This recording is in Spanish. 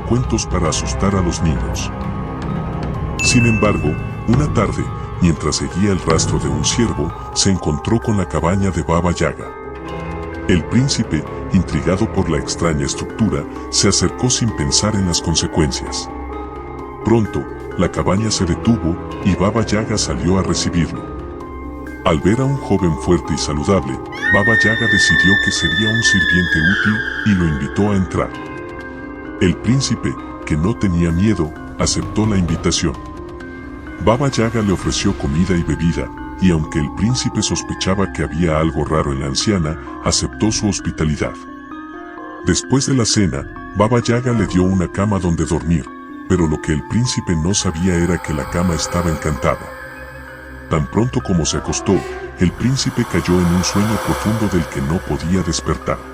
cuentos para asustar a los niños. Sin embargo, una tarde, mientras seguía el rastro de un ciervo, se encontró con la cabaña de Baba Yaga. El príncipe, intrigado por la extraña estructura, se acercó sin pensar en las consecuencias. Pronto, la cabaña se detuvo y Baba Yaga salió a recibirlo. Al ver a un joven fuerte y saludable, Baba Yaga decidió que sería un sirviente útil y lo invitó a entrar. El príncipe, que no tenía miedo, aceptó la invitación. Baba Yaga le ofreció comida y bebida, y aunque el príncipe sospechaba que había algo raro en la anciana, aceptó su hospitalidad. Después de la cena, Baba Yaga le dio una cama donde dormir, pero lo que el príncipe no sabía era que la cama estaba encantada. Tan pronto como se acostó, el príncipe cayó en un sueño profundo del que no podía despertar.